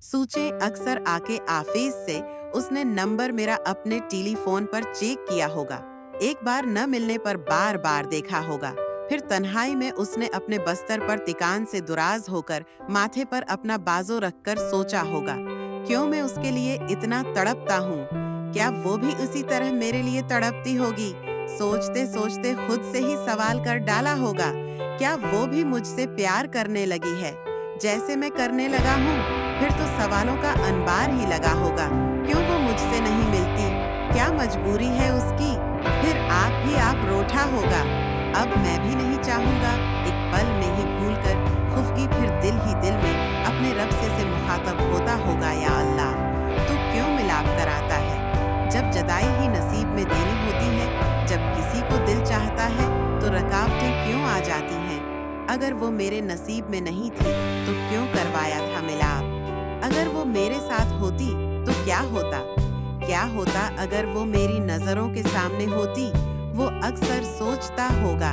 सोचें, अक्सर आके आफिस से उसने नंबर मेरा अपने टेलीफोन पर चेक किया होगा। एक बार न मिलने पर बार बार देखा होगा। फिर तन्हाई में उसने अपने बस्तर पर तिकान से दुराज होकर माथे पर अपना बाजू रखकर सोचा होगा, क्यों मैं उसके लिए इतना तड़पता हूँ? क्या वो भी उसी तरह मेरे लिए तड़पती होगी? सोचते सोचते खुद से ही सवाल कर डाला होगा, क्या वो भी मुझसे प्यार करने लगी है जैसे मैं करने लगा हूँ? फिर तो सवालों का अनबार ही लगा होगा, क्यों वो मुझसे नहीं मिलती? क्या मजबूरी है उसकी? फिर आप ही आप रोठा होगा, अब मैं भी नहीं चाहूंगा। एक पल में ही भूलकर खुफगी फिर दिल ही दिल में अपने रब से मुखातब होता होगा, या अल्लाह तू क्यों मिलाप कराता है? जब जदाई ही नसीब में देनी होती है, जब किसी को दिल चाहता है तो रुकावटें क्यों आ जाती हैं? अगर वो मेरे नसीब में नहीं थी तो क्यों करवाया था मिलाप? अगर वो मेरे साथ होती तो क्या होता? क्या होता अगर वो मेरी नजरों के सामने होती? वो अक्सर सोचता होगा।